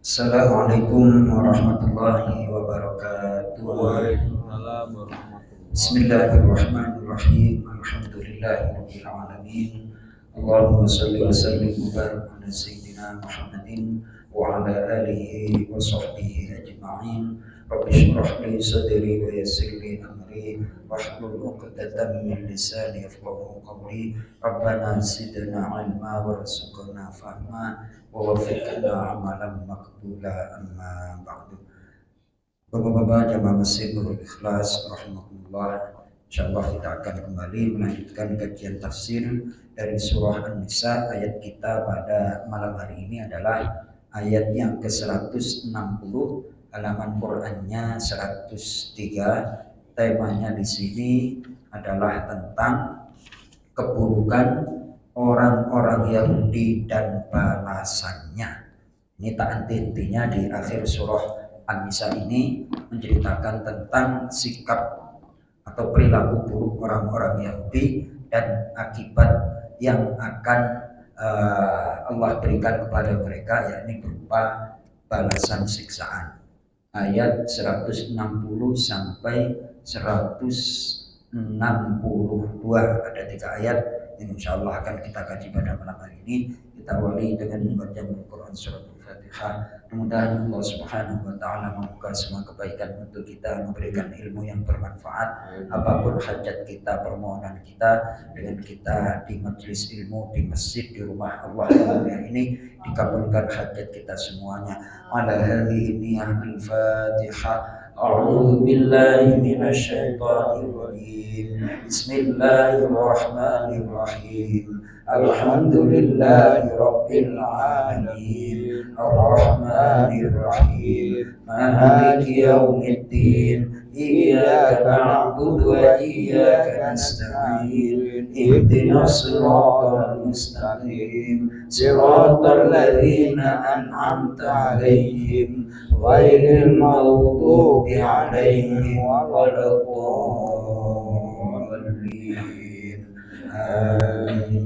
Assalamualaikum warahmatullahi wabarakatuh. Waalaikumsalam warahmatullahi Bismillahirrahmanirrahim. Alhamdulillahirabbil alamin. Allahumma shalli wa sallim wa barik ala sayyidina Muhammadin wa ala alihi wa sahbihi ajma'in. Rabbi shrah li sadri wa yassir li amri wahlul 'uqdatam min lisani yafqahu qawli. Rabbana zidna 'ilma warzuqna fahma wa waffiqna 'amalan maqbula amma ba'du. Bapak-bapak jamaah masjid Nurul Ikhlas rahimakumullah. Insyaallah kita akan kembali melanjutkan kajian tafsir dari surah An-Nisa. Ayat kita pada malam hari ini adalah ayat yang ke-160, halaman Qur'annya 103. Temanya di sini adalah tentang keburukan orang-orang Yahudi dan balasannya. Ini tak henti-hentinya di akhir surah An-Nisa ini menceritakan tentang sikap atau perilaku buruk orang-orang Yahudi dan akibat yang akan Allah berikan kepada mereka, yakni berupa balasan siksaan. Ayat 160 sampai 162 ada 3 ayat yang insya Allah akan kita kaji pada malam hari ini. Kita awali dengan membaca Al-Quran surat Al-Fatihah. Mudah-mudahan Allah Subhanahu wa taala membuka semua kebaikan untuk kita, memberikan ilmu yang bermanfaat. Apapun hajat kita, permohonan kita, dengan kita di majelis ilmu, di masjid, di rumah Allah yang ini, dikabulkan hajat kita semuanya. Ala hadhihi niyyah al-Fatihah. A'udzu billahi minasy syaithanir rajim. Bismillahirrahmanirrahim. Alhamdulillahi rabbil alamin. Ar-Rahmanir Rahim. Maliki yaumiddin. Iyyaka na'budu wa iyyaka nasta'in. Ihdinas siratal mustaqim. Siratal ladzina an'amta 'alaihim ghairil maghdubi 'alaihim waladdallin. Amin.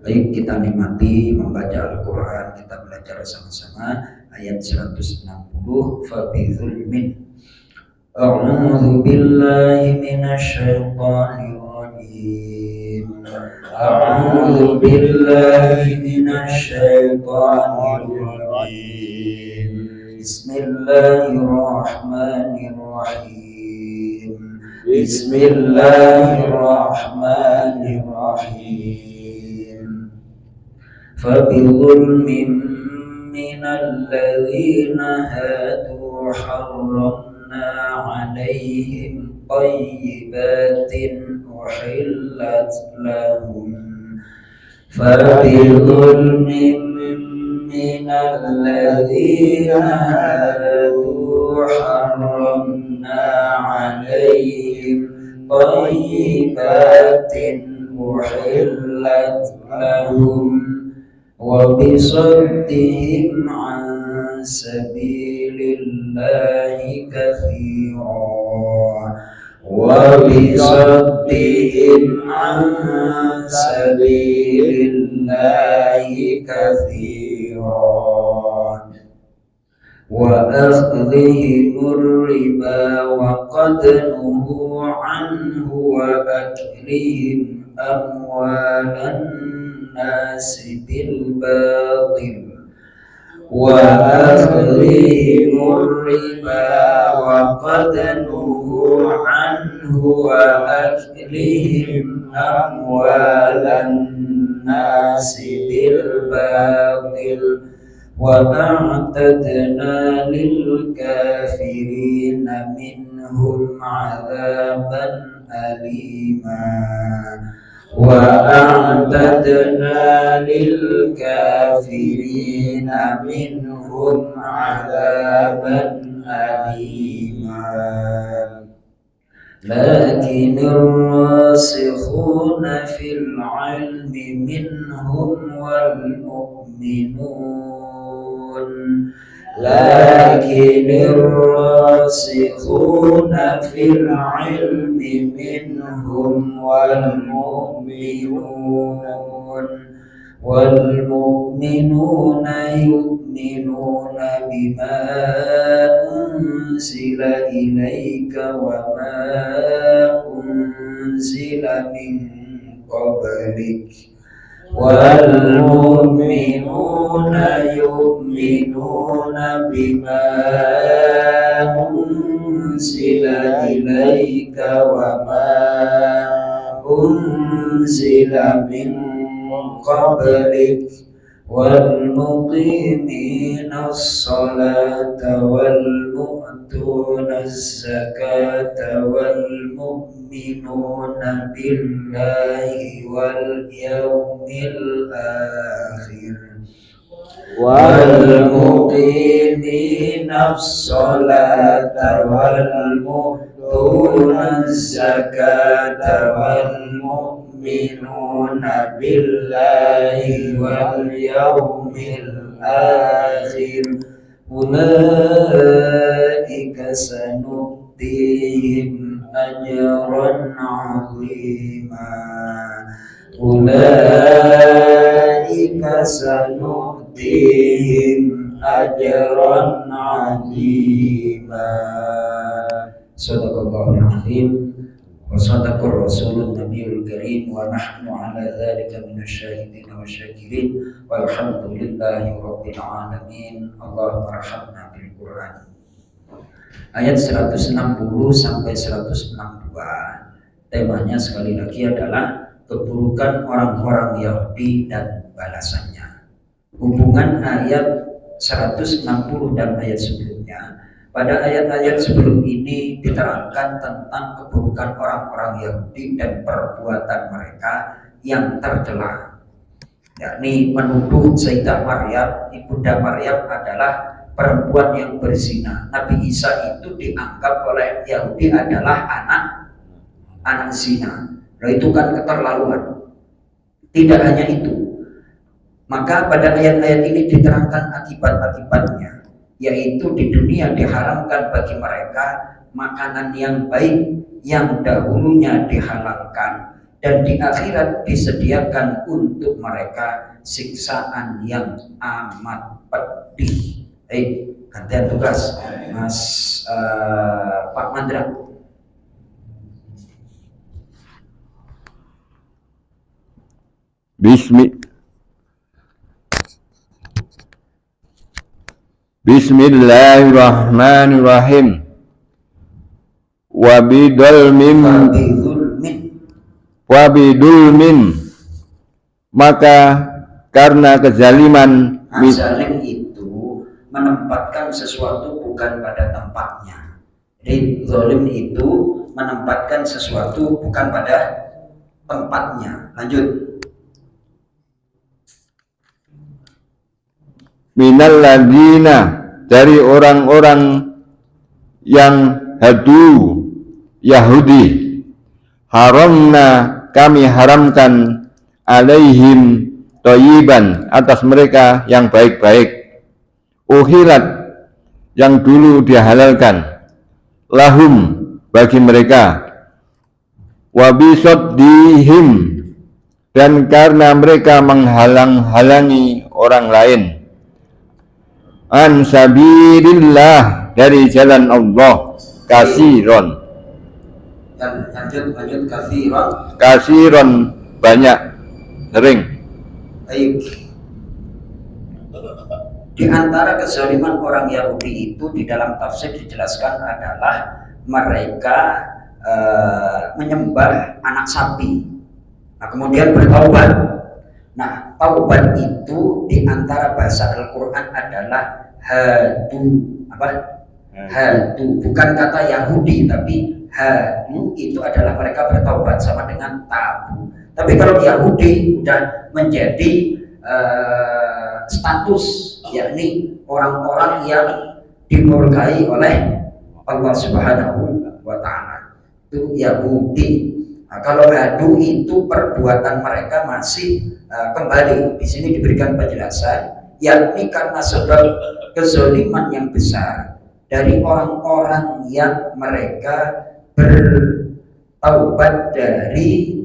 Baik, kita nikmati membaca Al-Quran, kita belajar sama-sama. Ayat 160, Fabizulmin. A'udzu billahi minasy syaithanir rajim. A'udzu billahi minasy syaithanir rajim. Bismillahirrahmanirrahim. Bismillahirrahmanirrahim. فبظلم من الذين هادوا حرمنا عليهم طيبات أحلت لهم فبظلم من الذين هادوا حرمنا عليهم طيبات أحلت لهم وبصدهم عن سبيل الله كثيرا وبصدهم عن سبيل الله كثيرا وأخذهم الربا وقد نهوا عنه وأكلهم أموال الناس بالباطل وأخذهم الربا وقد نهوا عنه وأكلهم أموال الناس بالباطل وأعتدنا للكافرين منهم عذابا أليما وأعتدنا للكافرين منهم عذابا أليما لكن الراسخون في العلم منهم والمؤمنون لكن الراسخون في العلم منهم والمؤمنون والمؤمنون يؤمنون بما أنزل إليك وما أنزل من قبلك والمؤمنون يؤمنون بما أنزل إليك وما أنزل من قبلك والمقيمين الصلاة والمؤتون الزكاة والمؤمنون بالله واليوم الآخر والمقيمين الصلاة والمؤتون الزكاة والمؤمنون بالله واليوم الآخر أولئك سنؤتيهم أجرا عظيما أولئك سنؤتيهم أجرا عظيما صدق الله العظيم وصدق الرسول النبي الكريم ونحن على ذلك من الشاهدين والشاكرين والحمد لله رب العالمين اللهم ارحمنا بالقرآن. Ayat 160 sampai 162 temanya sekali lagi adalah keburukan orang-orang Yahudi dan balasannya. Hubungan ayat 160 dan ayat sebelumnya. Pada ayat-ayat sebelum ini diterangkan tentang keburukan orang-orang Yahudi dan perbuatan mereka yang tercela, yakni menuduh Sayyidah Maryam, ibunda Maryam adalah perempuan yang berzina. Nabi Isa itu dianggap oleh Yahudi adalah anak zina. Nah, itu kan keterlaluan. Tidak hanya itu, maka pada ayat-ayat ini diterangkan akibat-akibatnya, yaitu di dunia diharamkan bagi mereka makanan yang baik yang dahulunya dihalalkan, dan di akhirat disediakan untuk mereka siksaan yang amat pedih. Gantian tugas Mas Pak Mandra. Bismillahirrahmanirrahim. Wabidulmin, maka karena kezaliman. Zalim itu menempatkan sesuatu bukan pada tempatnya. Jadi zalim itu menempatkan sesuatu bukan pada tempatnya. Lanjut. Minal ladina, dari orang-orang yang hadu Yahudi, haramna, kami haramkan, alaihim thayyiban, atas mereka yang baik-baik, uhilat, yang dulu dihalalkan, lahum, bagi mereka, wabisaddihim, dan karena mereka menghalang-halangi orang lain, an sabilillah, dari jalan Allah, kasiron. Lanjut kasiron. Kasiron, banyak, sering. Baik. Di antara kezaliman orang Yahudi itu di dalam tafsir dijelaskan adalah mereka menyembah anak sapi. Nah, kemudian bertaubat. Nah, taubat itu di antara bahasa Al-Quran adalah hadu. Apa? Hadu. Bukan kata Yahudi, tapi hadu itu adalah mereka bertaubat, sama dengan tabu. Tapi kalau Yahudi sudah menjadi status, yakni orang-orang yang dimurkai oleh Allah Subhanahu wa Ta'ala, itu Yahudi. Nah, kalau hadu itu perbuatan mereka masih kembali. Di sini diberikan penjelasan, yakni karena sebab kezaliman yang besar dari orang-orang yang mereka bertaubat dari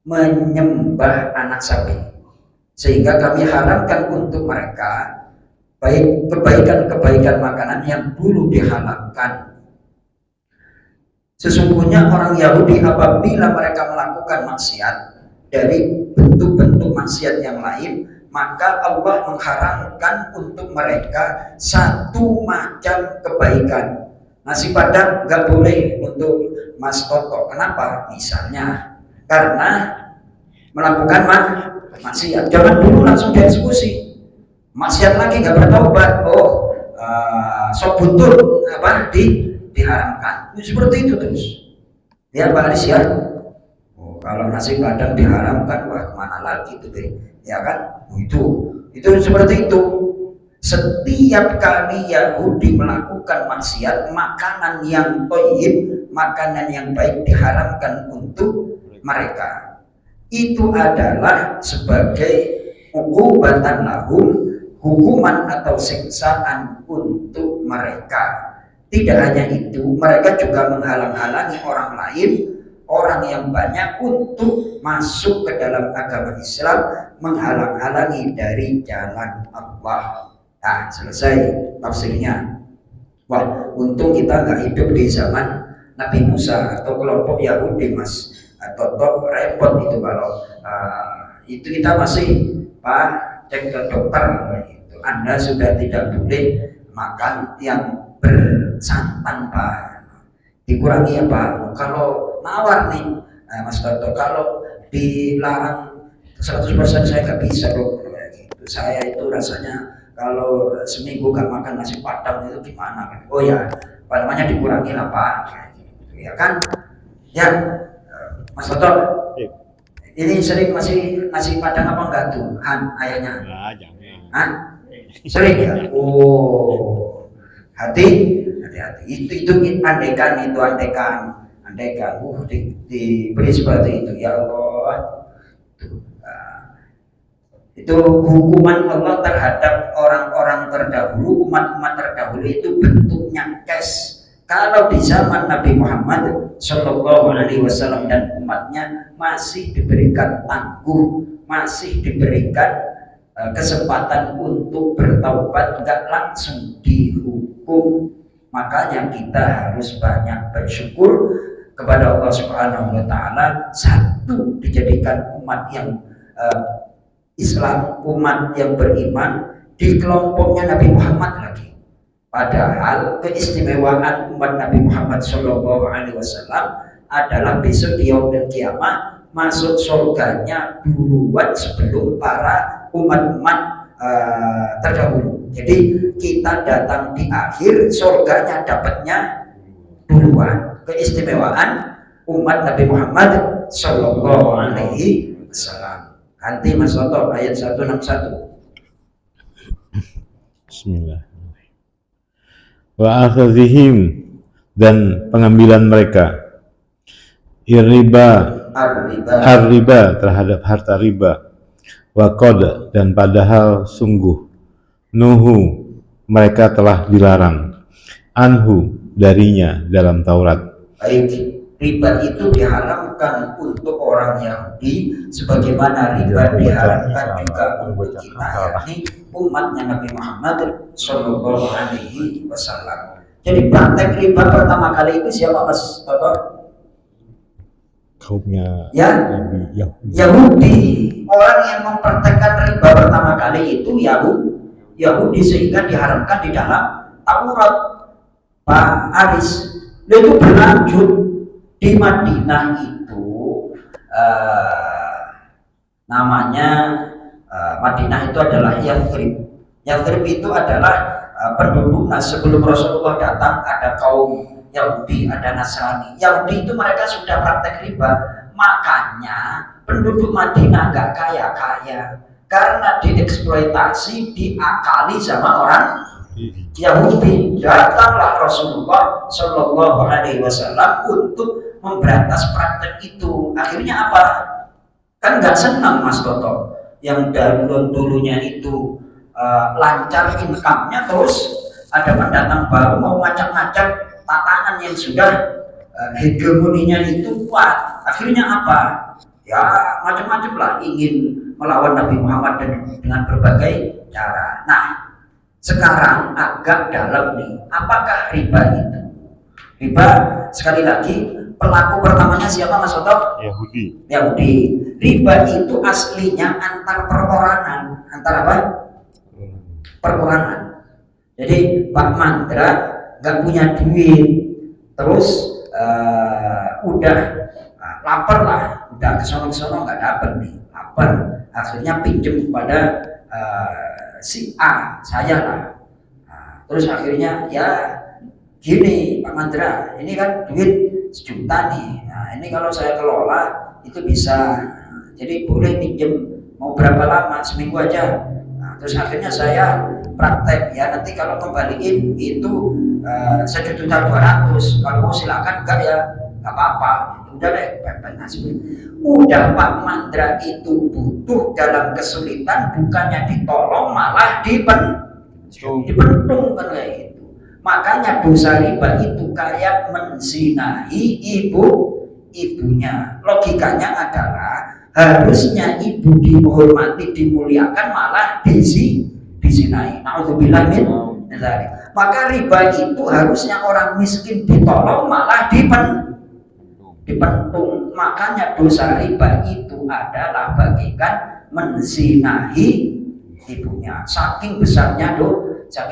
menyembah anak sapi. sehingga kami haramkan untuk mereka baik kebaikan-kebaikan makanan yang dulu dihalalkan. Sesungguhnya orang Yahudi apabila mereka melakukan maksiat dari bentuk-bentuk maksiat yang lain, maka Allah mengharamkan untuk mereka satu macam kebaikan. Nasi padang nggak boleh untuk Mas Toto. Kenapa? Misalnya karena melakukan maksiat. Jangan dulu langsung dieksekusi. Maksiat lagi nggak bertobat. Sok buntut diharamkan. Seperti itu terus. Ya Pak Aris ya. Kalau nasi padang diharamkan, wah kemana lagi itu deh, ya kan? Itu seperti itu. Setiap kali Yahudi melakukan maksiat, makanan yang thayyib, makanan yang baik diharamkan untuk mereka. Itu adalah sebagai uqubatan lahum, hukuman atau siksaan untuk mereka. Tidak hanya itu, mereka juga menghalang-halangi orang lain, orang yang banyak untuk masuk ke dalam agama Islam, menghalang-halangi dari jalan Allah. Nah, selesai tafsirnya. Wah, untung kita nggak hidup di zaman Nabi Musa atau kelompok Yahudi, Mas. Atau repot itu kalau itu kita masih cek ke dokter gitu. Anda sudah tidak boleh makan yang bersantan, Pak. Dikurangi ya Pak. Kalau nawar nih, Mas Toto, kalau dilarang 100% saya nggak bisa dok. Gitu. Saya itu rasanya kalau seminggu nggak makan nasi padang itu gimana kan? Oh ya, apa namanya dikurangi lah Pak. Gitu, ya kan? Ya, Mas Toto. Ini sering masih nasi padang apa enggak tuh? Ayahnya? Enggak, jangan. Sering ya? Oh, hati-hati. Itu andekan. Diberi seperti itu, ya Allah. Itu hukuman Allah terhadap orang-orang terdahulu, umat-umat terdahulu itu bentuknya cash. Kalau di zaman Nabi Muhammad Shallallahu Alaihi Wasallam dan umatnya masih diberikan tangguh, masih diberikan kesempatan untuk bertaubat, nggak langsung dihukum. Makanya kita harus banyak bersyukur kepada Allah Subhanahu Wa Taala. Satu, dijadikan umat yang Islam, umat yang beriman, di kelompoknya Nabi Muhammad lagi. Padahal keistimewaan umat Nabi Muhammad Shallallahu Alaihi Wasallam adalah besok di yaumil kiamah masuk surganya duluan sebelum para umat-umat terdahulu. Jadi kita datang di akhir, surganya dapatnya duluan. Keistimewaan umat Nabi Muhammad Shallallahu Alaihi Wasallam. Ganti Mas Toto ayat 161. Bismillah. Wa akhadhihim, dan pengambilan mereka, ar-riba terhadap harta riba, wa qad, dan padahal sungguh, nuhu, mereka telah dilarang, anhu, darinya dalam Taurat. Baik, riba itu diharamkan untuk orang Yahudi sebagaimana riba diharamkan juga untuk kita, yakni umatnya Nabi Muhammad Shallallahu Alaihi Wasallam. Jadi praktek riba pertama kali itu siapa Mas Toto? Kaumnya ya? Yahudi. Orang yang mempraktekkan riba pertama kali itu Yahudi, sehingga diharamkan di dalam Taurat. Pak Aris, itu berlanjut di Madinah itu namanya Madinah itu adalah Yathrib. Yathrib itu adalah penduduk. Nah, sebelum Rasulullah datang ada kaum Yahudi, ada Nasrani. Yahudi itu mereka sudah praktek riba. Makanya penduduk Madinah nggak kaya-kaya karena dieksploitasi, diakali sama orang Yahudi. Datanglah Rasulullah Shallallahu Alaihi Wasallam untuk memberantas praktek itu. Akhirnya apa? Kan nggak senang Mas Toto yang dulunya itu lancar income-nya, terus ada pendatang baru mau ngacak-ngacak tatanan yang sudah hegemoninya itu kuat. Akhirnya apa? Ya macam-macam lah, ingin melawan Nabi Muhammad dengan berbagai cara. Nah, sekarang agak dalam nih, apakah riba itu? Riba, sekali lagi, pelaku pertamanya siapa Mas Oto? Yahudi. Yahudi. Riba itu aslinya antar perorangan. Antar apa? Perorangan. Jadi Pak Mandra nggak punya duit, terus udah lapar lah, udah kesono-kesono nggak dapet nih, lapar, akhirnya pinjem kepada si A, saya lah. Terus akhirnya ya gini Pak Mandra, ini kan duit 1 juta nih, nah ini kalau saya kelola itu bisa, jadi boleh pinjem mau berapa lama, seminggu aja. Nah, terus akhirnya saya praktek, ya nanti kalau kembaliin itu 1.200.000, kalau mau silakan, enggak ya nggak apa-apa, udah deh. Udah Pak Mandra itu butuh dalam kesulitan, bukannya ditolong malah dipentung kan kayak gitu. Makanya dosa riba itu kayak menzinahi ibunya. Logikanya adalah harusnya ibu dihormati, dimuliakan, malah dizinai. Nauzubillah min dzalik. Maka riba itu harusnya orang miskin ditolong, malah dipentung. Makanya dosa riba itu adalah bagikan menzinahi ibunya. Saking besarnya dosa.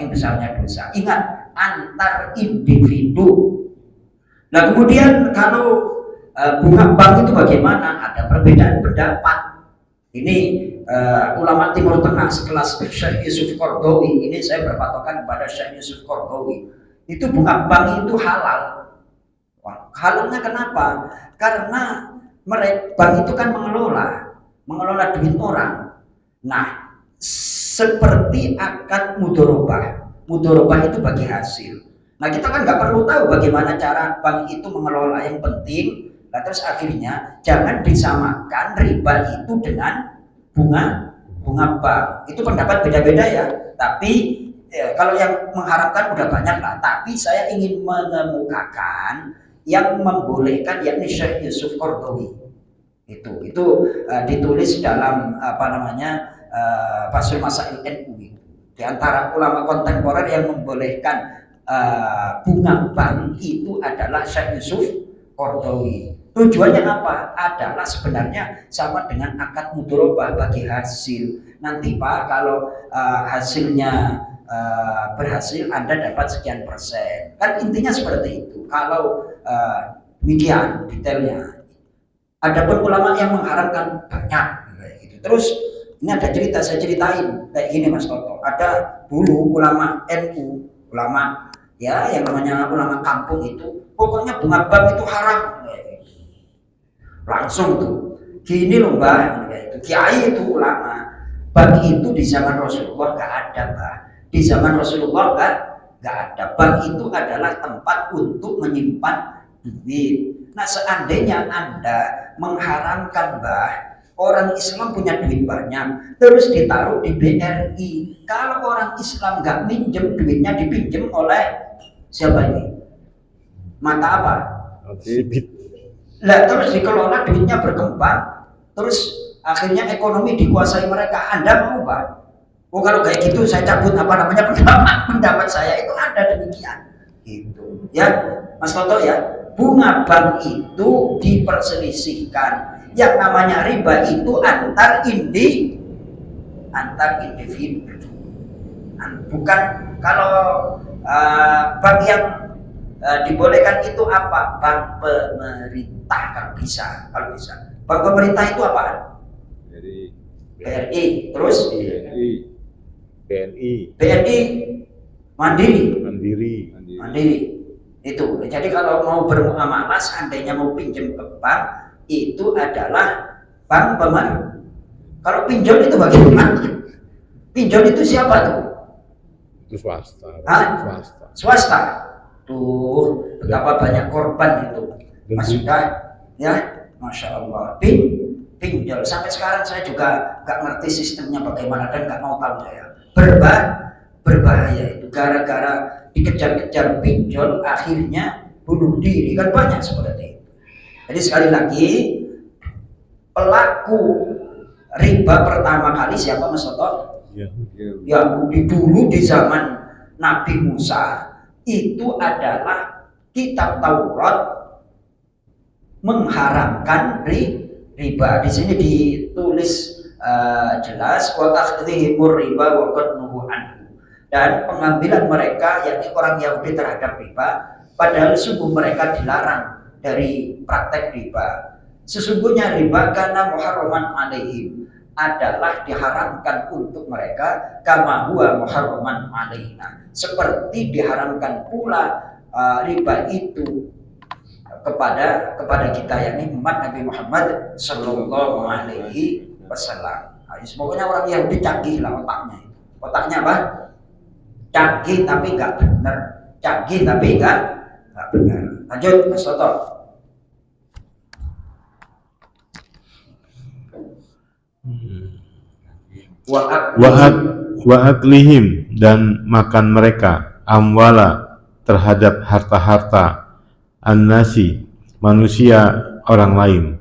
Ingat, antar individu. Nah kemudian kalau bunga bank itu bagaimana? Ada perbedaan pendapat. Ini ulama Timur Tengah sekelas Syekh Yusuf Qaradawi, ini saya berpatokan kepada Syekh Yusuf Qaradawi. Itu bunga bank itu halal. Halalnya kenapa? Karena mereka bank itu kan mengelola duit orang. Nah, seperti akad mudorobah itu bagi hasil. Nah, kita kan nggak perlu tahu bagaimana cara bank itu mengelola, yang penting. Nah, terus akhirnya jangan disamakan riba itu dengan bunga bank. Itu pendapat beda-beda ya. Tapi kalau yang mengharamkan udah banyak lah. Tapi saya ingin mengemukakan yang membolehkan, yakni Syekh Yusuf Qaradawi. Itu ditulis dalam Fathul Masail NU. Di antara ulama kontemporer yang membolehkan bunga bank itu adalah Syekh Yusuf Qaradawi. Tujuannya apa? Adalah sebenarnya sama dengan akad mudorobah bagi hasil. Nanti Pak, kalau hasilnya berhasil, Anda dapat sekian persen. Kan intinya seperti itu. Kalau demikian detailnya. Adapun ulama yang mengharamkan banyak gitu. Terus ini ada cerita, saya ceritain kayak gini Mas Toto. Ada dulu ulama NU, ulama ya yang namanya ulama kampung itu, pokoknya bunga bank itu haram. Langsung tuh, gini loh Mbah, itu kiai itu ulama. Bank itu di zaman Rasulullah nggak ada Mbah. Di zaman Rasulullah nggak ada. Bank itu adalah tempat untuk menyimpan duit. Nah, seandainya Anda mengharamkan Mbah, orang Islam punya duit banyak, terus ditaruh di BRI. Kalau orang Islam nggak minjem, duitnya dipinjem oleh siapa ini? Mata apa? Lah, terus dikelola, duitnya berkembang, terus akhirnya ekonomi dikuasai mereka. Anda mau Pak? Oh, kalau kayak gitu saya cabut pendapat saya itu ada demikian. Gitu. Ya, Mas Toto ya. Bunga bank itu diperselisihkan. Yang namanya riba itu antar individu. Bukan kalau bank yang dibolehkan itu apa? Bank pemerintah kalau bisa. Bank pemerintah itu apaan? BRI, terus BNI, Mandiri. Itu. Jadi kalau mau bermuamalah, seandainya mau pinjam ke bank, itu adalah bank pemerintah. Kalau pinjol itu bagaimana? Pinjol itu siapa tuh? Itu swasta. Swasta. Tuh, betapa banyak korban itu. Mas sudah, ya, Masya Allah. Pinjol. Sampai sekarang saya juga nggak ngerti sistemnya bagaimana dan nggak mau tahu saya. Berbahaya itu. Gara-gara dikejar-kejar pinjol, akhirnya bunuh diri, kan banyak seperti itu. Jadi sekali lagi, pelaku riba pertama kali siapa Mas Toto? Yahudi. Dulu di zaman Nabi Musa itu adalah kitab Taurat mengharamkan riba. Di sini ditulis jelas wa takhdhibur riba wa qad nuhu anhu. Dan pengambilan mereka yakni orang Yahudi terhadap riba padahal sungguh mereka dilarang dari praktek riba. Sesungguhnya riba karena muharraman alaihim adalah diharamkan untuk mereka kama huwa muharraman alaina, seperti diharamkan pula riba itu kepada kita yakni umat Nabi Muhammad sallallahu alaihi wasallam. Semoga orang Yahudi canggih lah otaknya. Otaknya apa? Canggih tapi enggak benar. Canggih tapi enggak benar. Lanjut Mas Toto. Wa aklihim, dan makan mereka amwala terhadap harta-harta an-nasi manusia orang lain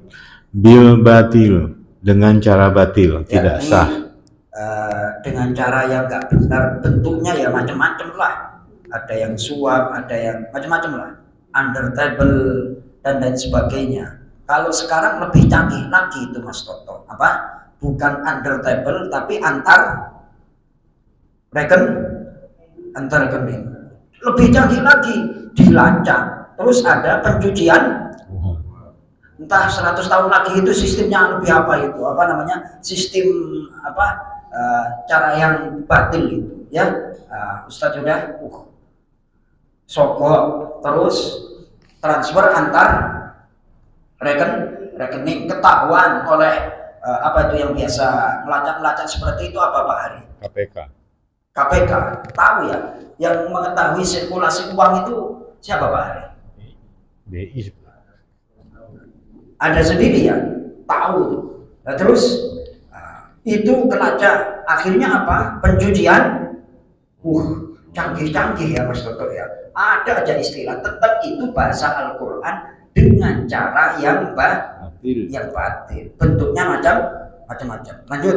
bil batil, dengan cara batil, tidak sah, dengan cara yang enggak benar. Bentuknya ya macam-macam lah, ada yang suap, ada yang macam-macam lah, under table dan lain sebagainya. Kalau sekarang lebih canggih lagi itu Mas Toto, apa? Bukan under table tapi antar rekening. Lebih canggih lagi, dilacak. Terus ada pencucian, entah 100 tahun lagi itu sistemnya lebih apa itu, apa namanya, sistem apa, cara yang batil itu ya. Ustadz sudah sogok, terus transfer antar rekening, ketahuan oleh apa itu yang biasa melacak seperti itu, apa Pak Hari? KPK tahu ya, yang mengetahui sirkulasi uang itu siapa Pak Hari? BI. Ada sendiri ya, tahu. Nah, terus itu kelacak, akhirnya apa? Pencucian. Canggih-canggih ya Mas Toto ya. Ada aja istilah, tetap itu bahasa Al-Quran dengan cara yang batil. Bentuknya macam-macam. Lanjut.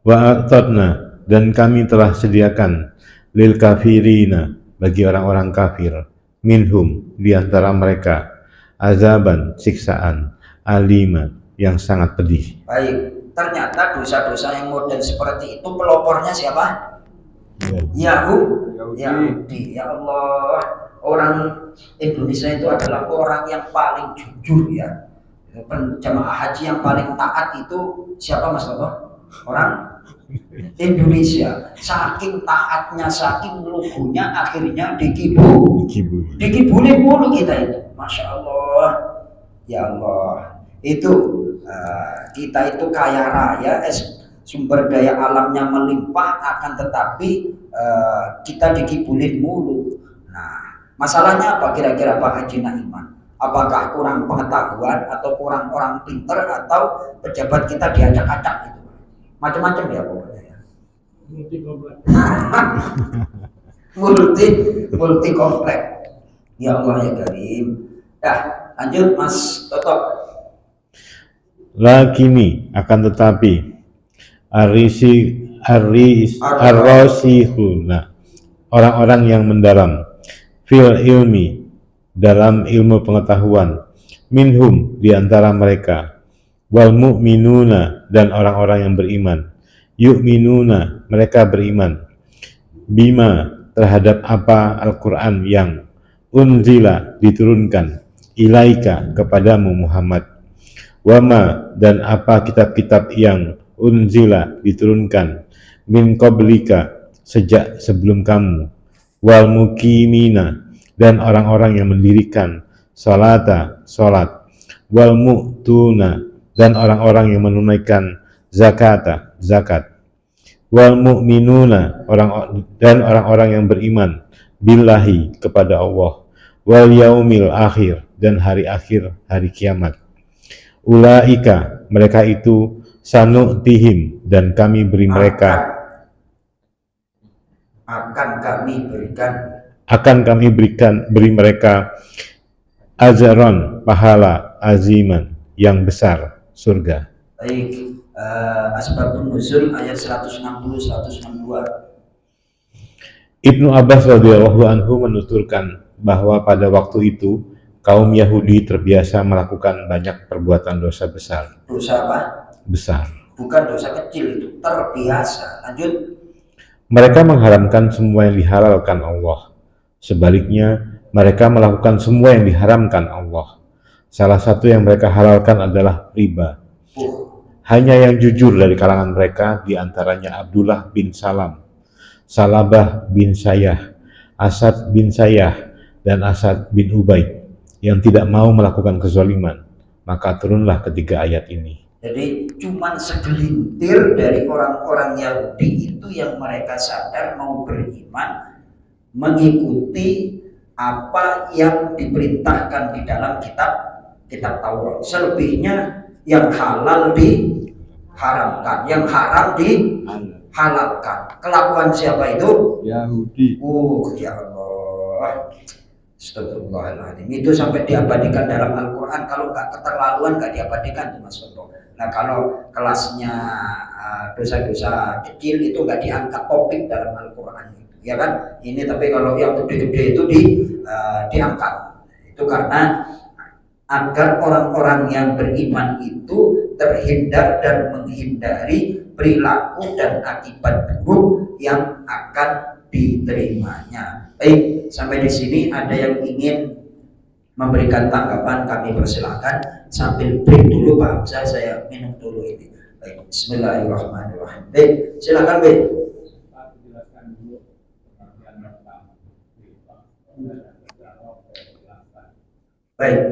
Wa a'tadna, dan kami telah sediakan lil kafirina, bagi orang-orang kafir, minhum, di antara mereka, azaban, siksaan, alima, yang sangat pedih. Baik, ternyata dosa-dosa yang model seperti itu pelopornya siapa? Yahudi. Ya Allah, orang Indonesia itu adalah orang yang paling jujur ya. Jamaah haji yang paling taat itu siapa Mas Toto? Orang Indonesia. Saking taatnya, saking lugunya, akhirnya dikibulin mulu kita itu. Masya Allah. Ya Allah, itu kita itu kaya raya, sumber daya alamnya melimpah, akan tetapi kita dikibulin mulu. Nah, masalahnya apa kira-kira Pak Haji Naiman? Apakah kurang pengetahuan atau kurang orang pinter atau pejabat kita diacak-acak gitu? Macam-macam ya pokoknya ya. multi komplek. Ya Allah ya Karim. Dah, lanjut Mas Toto. Lakini, akan tetapi, ar-rasihuna, orang-orang yang mendalam, fil ilmi, dalam ilmu pengetahuan, minhum, di antara mereka, wal mu'minuna, dan orang-orang yang beriman, yu'minuna, mereka beriman, bima, terhadap apa Al-Quran yang unzila, diturunkan, ilaika, kepadamu Muhammad, wama, dan apa kitab-kitab yang unzila, diturunkan, min qablika, sejak sebelum kamu, wal mukimina, dan orang-orang yang mendirikan salat, wal mu'tuna, dan orang-orang yang menunaikan zakat, wal mu'minuna, dan orang-orang yang beriman billahi, kepada Allah, wal yaumil akhir, dan hari akhir, hari kiamat. Ulaika, mereka itu, sanu'tihim, dan kami beri mereka, akan kami beri mereka ajron, pahala, aziman, yang besar. surga. Baik, Asbabun Nuzul ayat 160-162. Ibnu Abbas radhiyallahu anhu menuturkan bahwa pada waktu itu kaum Yahudi terbiasa melakukan banyak perbuatan dosa besar. Dosa apa? Besar. Bukan dosa kecil, itu terbiasa. Lanjut. Mereka mengharamkan semua yang dihalalkan Allah. Sebaliknya, mereka melakukan semua yang diharamkan Allah. Salah satu yang mereka halalkan adalah riba. Hanya yang jujur dari kalangan mereka, diantaranya Abdullah bin Salam, Salabah bin Sayyah, Asad bin Sayyah, dan Asad bin Ubaid yang tidak mau melakukan kezaliman. Maka turunlah ketiga ayat ini. Jadi cuman segelintir dari orang-orang Yahudi itu yang mereka sadar mau beriman, mengikuti apa yang diperintahkan di dalam kitab Taurat. Selebihnya yang halal diharamkan, yang haram dihalalkan. Kelakuan siapa itu? Yahudi. Ya Allah. Astagfirullahaladzim. Itu sampai diabadikan dalam Al-Quran. Kalau nggak keterlaluan nggak diabadikan tuh Mas Toto. Nah kalau kelasnya dosa-dosa kecil itu nggak diangkat topik dalam Al-Quran, ya kan? Ini tapi kalau yang gede-gede itu diangkat. Itu karena agar orang-orang yang beriman itu terhindar dan menghindari perilaku dan akibat buruk yang akan diterimanya. Baik, sampai di sini ada yang ingin memberikan tanggapan, kami persilakan. Sambil break dulu Pak Hamzah, saya minum dulu ini. Baik, bismillahirrahmanirrahim. Baik, silakan B. Baik.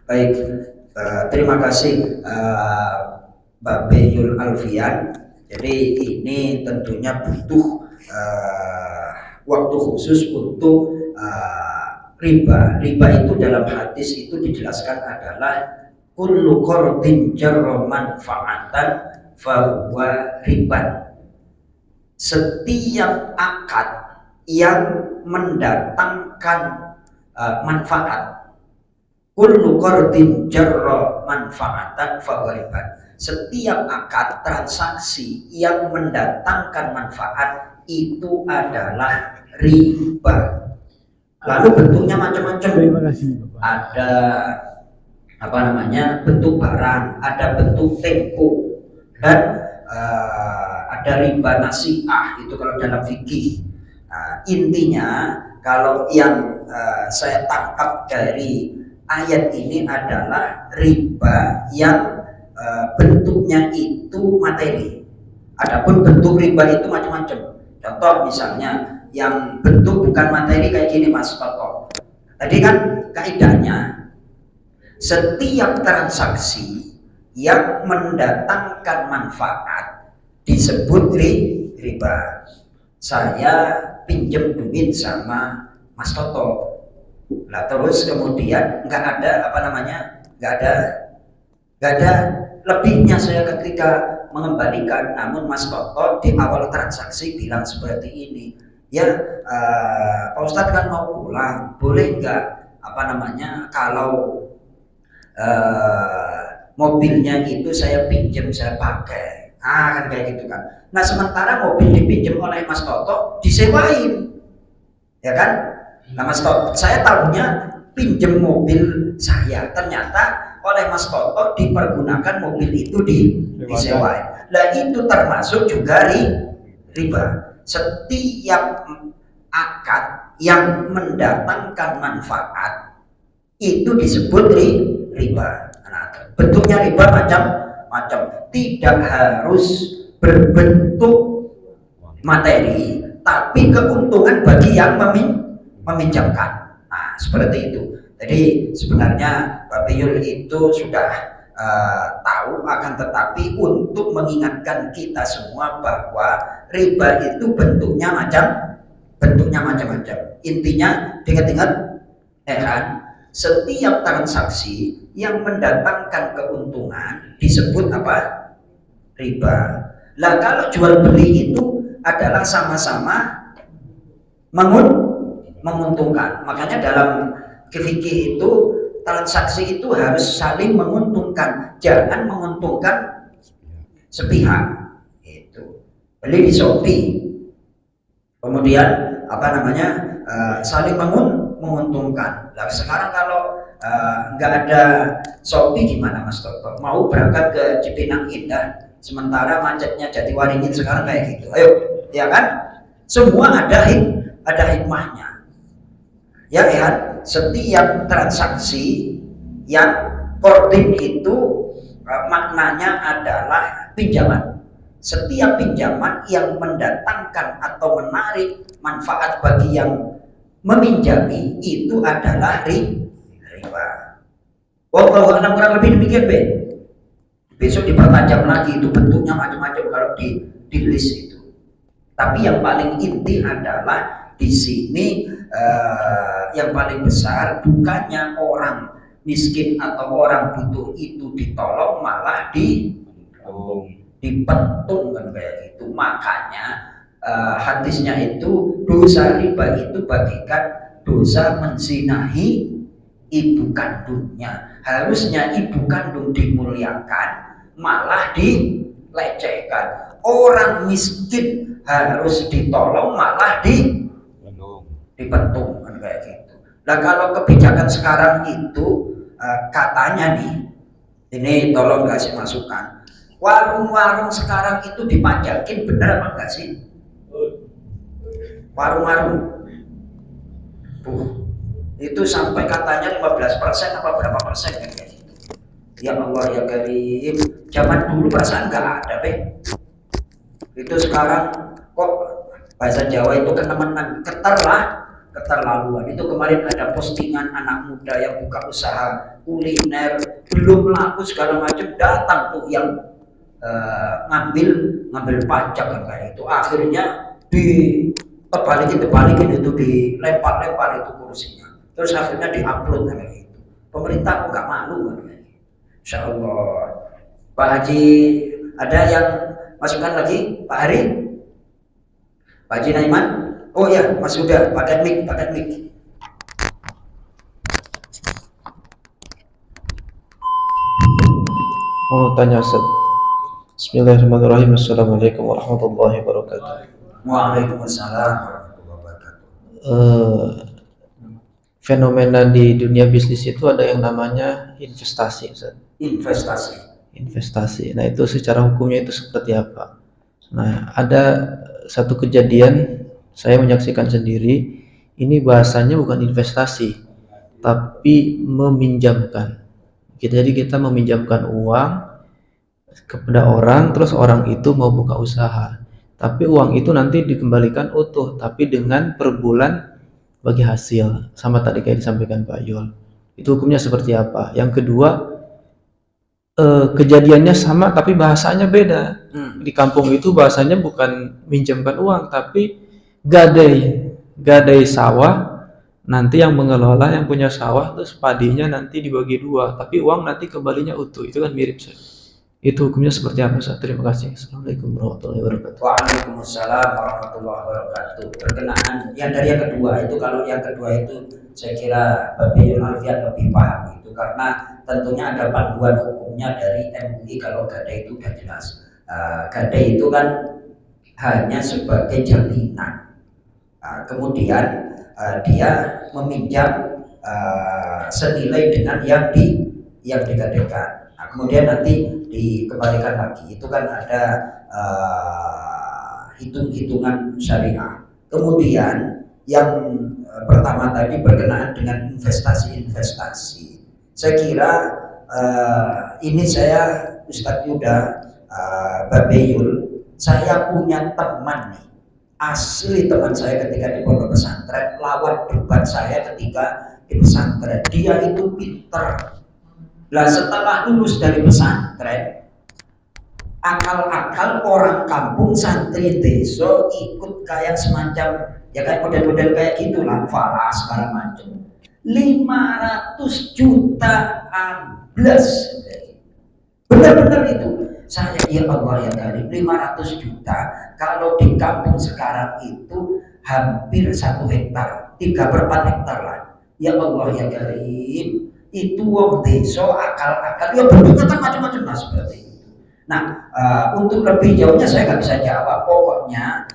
Baik, terima kasih Mbak Beyul Alfian. Jadi ini tentunya butuh waktu khusus untuk riba. Riba itu dalam hadis itu dijelaskan adalah kullu qardin jarra manfaatan fahuwa riban. Setiap akad yang mendatangkan manfaat, kullu qardin jarra manfaatan fahuwa riban. Setiap akad transaksi yang mendatangkan manfaat itu adalah riba. Lalu bentuknya macam-macam. Ada bentuk barang, ada bentuk tempo, dan ada riba nasi'ah itu kalau dalam fikih. Intinya kalau yang saya tangkap dari ayat ini adalah riba yang bentuknya itu materi. Adapun bentuk riba itu macam-macam. Contoh misalnya yang bentuk bukan materi kayak gini Mas Toto. Tadi kan kaidahnya setiap transaksi yang mendatangkan manfaat disebut riba. Saya pinjam duit sama Mas Toto. Nah terus kemudian nggak ada lebihnya saya ketika mengembalikan, namun Mas Toto di awal transaksi bilang seperti ini, ya Pak Ustadz kan mau pulang, boleh nggak kalau mobilnya itu saya pinjam, saya pakai, kan kayak gitu kan. Nah sementara mobil dipinjam oleh Mas Toto disewain, ya kan? Nah Mas Toto, saya tahunya pinjam mobil saya, ternyata oleh Mas Toto dipergunakan mobil itu disewain. Nah itu termasuk juga riba. Setiap akad yang mendatangkan manfaat itu disebut riba. Nah, bentuknya riba macam-macam. Tidak harus berbentuk materi, tapi keuntungan bagi yang meminjamkan. Nah seperti itu. Jadi sebenarnya Pak Beyul itu sudah tahu, akan tetapi untuk mengingatkan kita semua bahwa riba itu bentuknya macam-macam. Intinya diingat-ingat, setiap transaksi yang mendatangkan keuntungan disebut apa? Riba. Lah kalau jual beli itu adalah sama-sama menguntungkan. Makanya dalam fikih itu transaksi itu harus saling menguntungkan, jangan menguntungkan sepihak. Itu beli di Shopee, kemudian saling menguntungkan. Nah, sekarang kalau nggak ada Shopee gimana Mas Toto? Mau berangkat ke Cipinang Indah, sementara macetnya Jatiwaringin sekarang kayak gitu. Ayo, ya kan? Semua ada hikmahnya. Ya kan? Setiap transaksi yang qardin itu maknanya adalah pinjaman. Setiap pinjaman yang mendatangkan atau menarik manfaat bagi yang meminjami itu adalah riba. Wallahu a'lam, kurang lebih demikian, Be. Besok dipertajam lagi, itu bentuknya macam-macam kalau di list itu. Tapi yang paling inti adalah di sini yang paling besar bukannya orang miskin atau orang butuh itu ditolong, malah dipentung kan kayak gitu. Makanya hadisnya itu dosa riba itu bagikan dosa menzinahi ibu kandungnya. Harusnya ibu kandung dimuliakan, malah dilecehkan. Orang miskin harus ditolong, malah dipentung kan kayak gitu. Nah, kalau kebijakan sekarang itu katanya nih, ini tolong kasih masukan. Warung-warung sekarang itu dipajakin, bener apa enggak sih? Warung-warung itu sampai katanya 15% apa berapa persen kan kayak gitu. Ya Allah ya Karim, zaman dulu perasaan nggak ada, Be. Itu sekarang kok bahasa Jawa itu keterlaluan. Itu kemarin ada postingan anak muda yang buka usaha kuliner, belum laku segala macam, datang tuh yang ngambil pajak kan kayak itu. Akhirnya dibalikin itu, dilempar itu kursinya. Terus akhirnya diupload kayak gitu. Pemerintah kok nggak malu kan kayak gitu. Insya Allah. Pak Haji, ada yang masukan lagi? Pak Hari? Pak Haji Naiman? Oh ya, Mas Huda, pakai mic. Mau tanya Ustaz. Bismillahirrahmanirrahim. Assalamualaikum warahmatullahi wabarakatuh. Waalaikumsalam warahmatullahi wabarakatuh. Fenomena di dunia bisnis itu ada yang namanya investasi, Ustaz. Investasi. Nah, itu secara hukumnya itu seperti apa? Nah, ada satu kejadian saya menyaksikan sendiri. Ini bahasanya bukan investasi, tapi meminjamkan. Jadi kita meminjamkan uang kepada orang, terus orang itu mau buka usaha. Tapi uang itu nanti dikembalikan utuh, tapi dengan per bulan bagi hasil, sama tadi kayak disampaikan Pak Yul. Itu hukumnya seperti apa? Yang kedua, kejadiannya sama tapi bahasanya beda. Di kampung itu bahasanya bukan minjamkan uang, tapi gadai sawah. Nanti yang mengelola, yang punya sawah, terus padinya nanti dibagi dua, tapi uang nanti kembalinya utuh. Itu kan mirip, Ustaz. Itu hukumnya seperti apa, Ustaz? Terima kasih. Assalamualaikum warahmatullahi wabarakatuh. Waalaikumsalam warahmatullahi wabarakatuh. Berkenaan yang dari yang kedua itu, kalau yang kedua itu saya kira Bapak Alfian lebih paham itu, karena tentunya ada panduan hukumnya dari MUI. Kalau gadai itu sudah jelas. Gadai itu kan hanya sebagai jaminan. Kemudian dia meminjam senilai dengan yang digadaikan. Kemudian nanti dikembalikan lagi. Itu kan ada hitung-hitungan syariah. Kemudian yang pertama tadi berkenaan dengan investasi. Saya kira ini saya Ustadz Yuda, Babeyul, saya punya teman nih, asli teman saya ketika di pondok pesantren, lawan debat saya ketika di pesantren. Dia itu pinter. Lah setelah lulus dari pesantren, akal-akal orang kampung, santri desa ikut kayak semacam ya kayak model-model kayak gitulah, falas segala macam. 500 juta ambles. Benar-benar itu. Saya ya Allah ya Karim, 500 juta kalau di kampung sekarang itu hampir 1 hektar. 3/4 hektar lah. Ya Allah ya Karim, itu wong desa akal-akal ya bentuk kan macam-macam lah seperti itu. Nah, untuk lebih jauhnya saya nggak bisa jawab. Pokoknya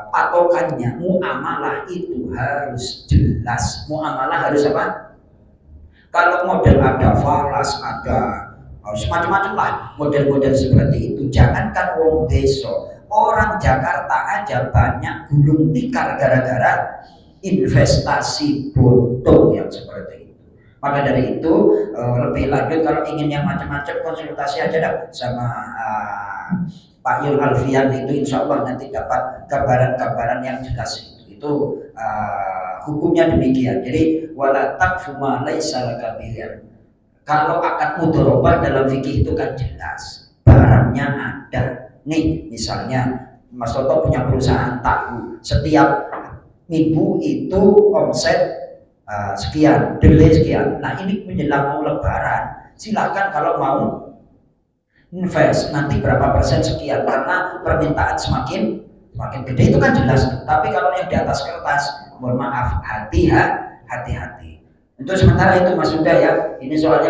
patokannya muamalah itu harus jelas. Muamalah harus apa? Kalau model ada falas, ada semacam-macam lah model-model seperti itu. Jangankan wong desa, orang Jakarta aja banyak gulung tikar gara-gara investasi bodong yang seperti itu. Maka dari itu lebih lanjut kalau ingin yang macam-macam konsultasi aja dah sama Pak Yul Alfian, itu insya Allah nanti dapat gambaran-gambaran yang jelas itu hukumnya demikian. Jadi wala taqfu ma laisa laka bihi. Kalau akad mudharabah dalam fikih itu kan jelas, barangnya ada. Nih misalnya Mas Toto punya perusahaan tahu, setiap minggu itu omset sekian, delay sekian. Nah ini menjelang mau lebaran, silakan kalau mau invest nanti berapa persen sekian, karena permintaan semakin gede itu kan jelas. Tapi kalau yang di atas kertas, mohon maaf, hati-hati. Untuk sementara itu Mas Huda ya, ini soalnya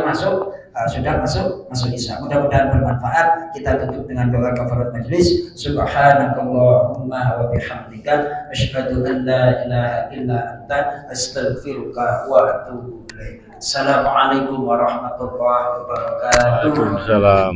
sudah masuk Isya. Mudah-mudahan bermanfaat. Kita tutup dengan doa kafarat majlis. Subhanakallahumma wa bihamdika asyhadu an la ilaha illa anta astaghfiruka wa atubu ilaik. Assalamualaikum warahmatullahi wabarakatuh. Waalaikumsalam.